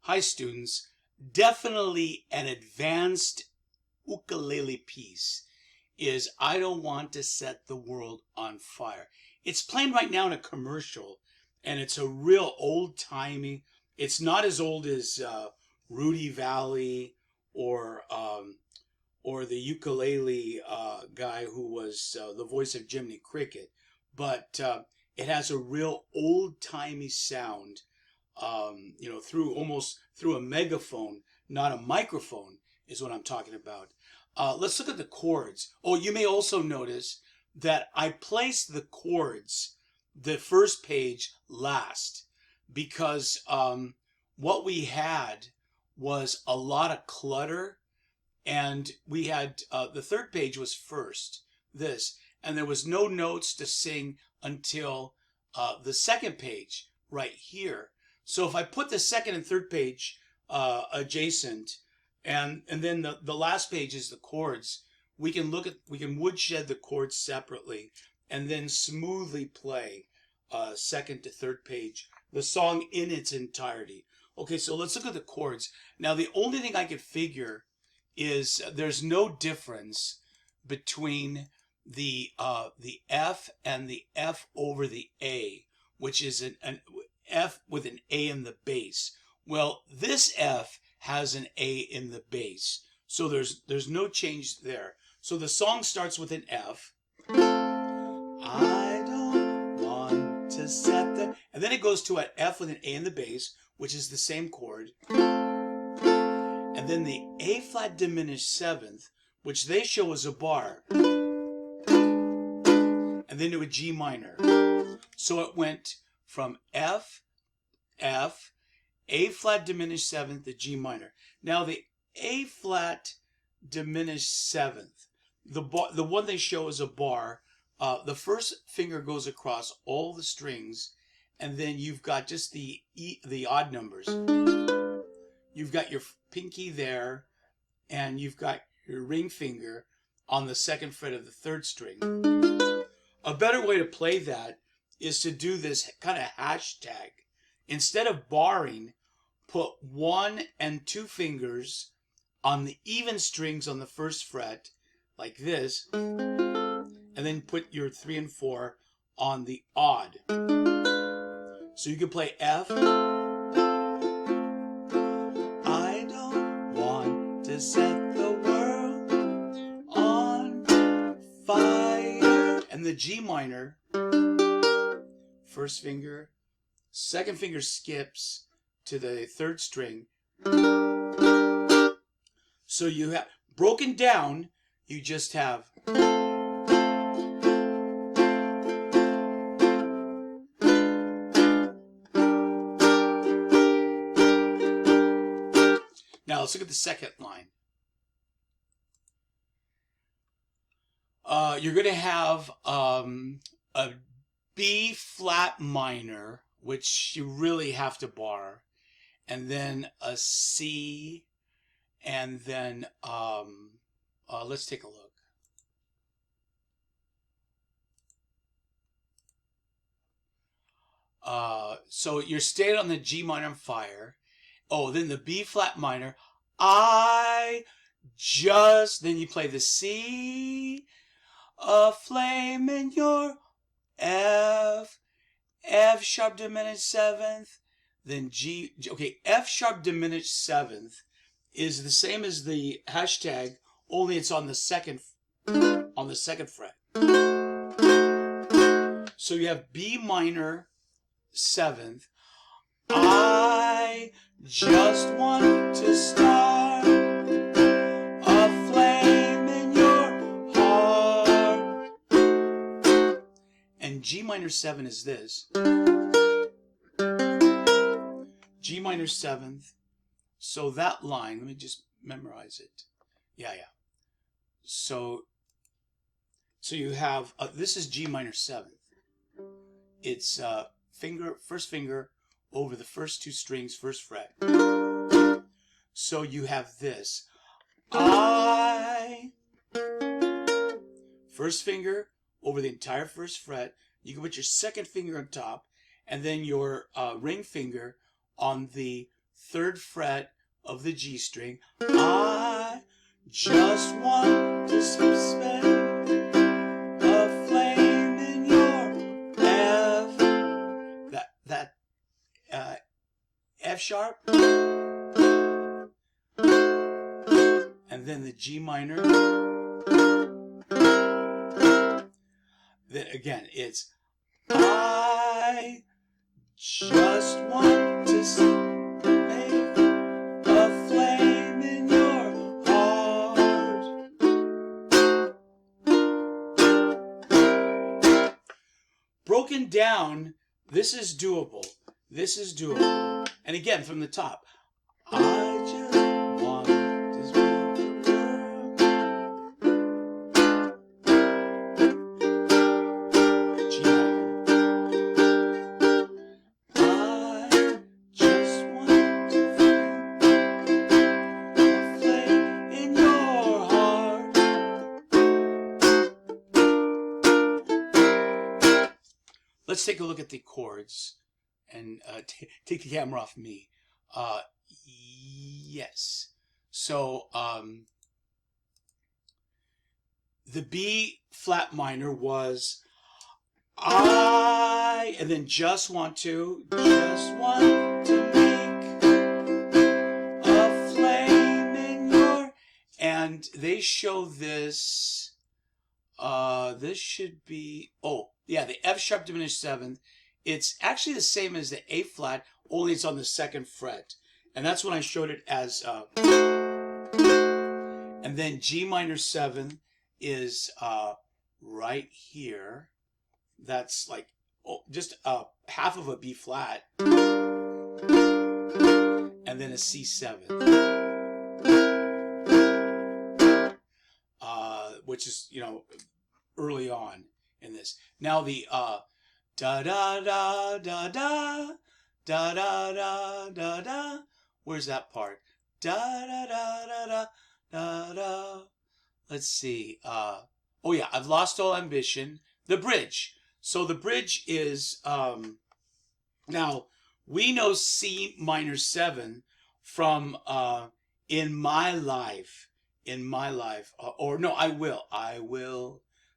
Hi students, definitely an advanced ukulele piece is I Don't Want to Set the World on Fire. It's playing right now in a commercial, and it's a real old-timey, it's not as old as Rudy Valley or the ukulele guy who was the voice of Jiminy Cricket, but it has a real old-timey sound. Almost through a megaphone, not a microphone, is what I'm talking about. Let's look at the chords. Oh, you may also notice that I placed the chords, the first page, last, because what we had was a lot of clutter, and we had the third page was first, and there was no notes to sing until the second page right here. So if I put the second and third page adjacent, and then the last page is the chords, we can woodshed the chords separately, and then smoothly play second to third page the song in its entirety. Okay, so let's look at the chords. Now the only thing I could figure is there's no difference between the F and the F over the A, which is an F with an A in the bass. Well, this F has an A in the bass, so there's no change there. So the song starts with an F. I don't want to set the... And then it goes to an F with an A in the bass, which is the same chord. And then the A flat diminished seventh, which they show as a bar. And then to a G minor. So it went from F, F, A flat diminished seventh to G minor. Now the A flat diminished seventh, the one they show as a bar, the first finger goes across all the strings, and then you've got just the odd numbers. You've got your pinky there, and you've got your ring finger on the second fret of the third string. A better way to play that is to do this kind of hashtag. Instead of barring, put 1 and 2 fingers on the even strings on the first fret, like this, and then put your 3 and 4 on the odd. So you can play F. I don't want to set the world on fire. And the G minor, first finger, second finger skips to the third string. So you have, broken down, you just have. Now let's look at the second line. You're going to have a B flat minor, which you really have to bar, and then a C, and then let's take a look. So you're staying on the G minor on fire. Oh, then the B flat minor. Then you play the C, a flame in your F, F sharp diminished seventh, then G. Okay, F sharp diminished seventh is the same as the hashtag, only it's on the second fret. So you have B minor seventh. I just want to start a flame in your heart. And G minor 7 is this. G minor 7th. So that line, let me just memorize it. Yeah. So you have, this is G minor 7th. It's first finger over the first 2 strings, first fret. So you have this. First finger over the entire first fret. You can put your second finger on top, and then your ring finger on the 3rd fret of the G string. I just want to spend a flame in your F. That F sharp, and then the G minor. Then again, it's I just want to make a flame in your heart. Broken down, this is doable. This is doable. And again, from the top. I just want to make G minor. I just want to feel a flame in your heart. Let's take a look at the chords and take the camera off me. Yes. So the B flat minor was I, and then just want to make a flame in your, and they show this. This should be, oh yeah, the F sharp diminished 7th. It's actually the same as the A flat, only it's on the 2nd fret. And that's when I showed it as, and then G minor 7 is right here. That's like just half of a B flat. And then a C7. Which is, you know, early on in this. Now the da da da da da da da da da da. Where's that part? Da da da da da da da. Let's see. Oh yeah, I've lost all ambition. The bridge. So the bridge is now we know C minor 7 from In My Life. In My Life, or no, I will.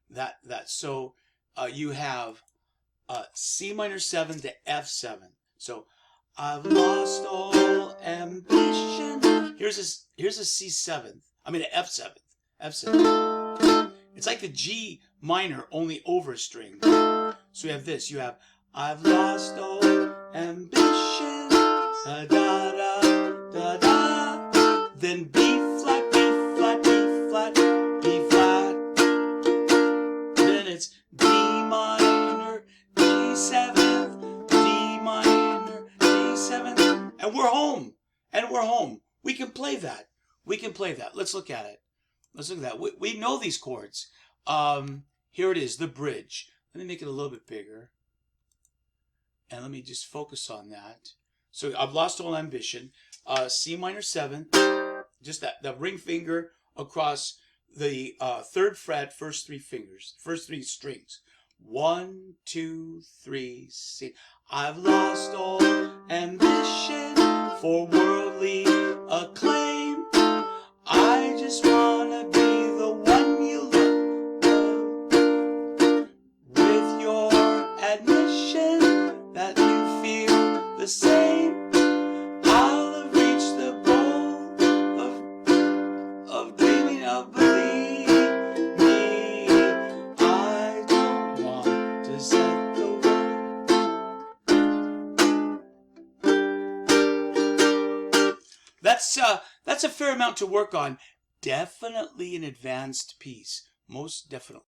That. So you have C minor 7 to F7. So I've lost all ambition. Here's a C7. I mean an F7. F7. It's like the G minor, only over a string. So you have this. You have I've lost all ambition. Da da da da da. Then B flat, B flat, B flat, B flat. Then it's D minor, G7, D minor, G7, and we're home. And we're home. We can play that. We can play that. Let's look at it. Let's look at that. We know these chords. Here it is, the bridge. Let me make it a little bit bigger. And let me just focus on that. So I've lost all ambition. C minor 7. Just the ring finger across the 3rd fret, first 3 fingers, first 3 strings. 1, 2, 3, C. I've lost all ambition for worldly acclaim. I just wanna be the one you love. With your admission that you feel the same, I'll have reached the goal of dreaming of believing me. I don't want to set the world. That's a fair amount to work on. Definitely an advanced piece. Most definitely.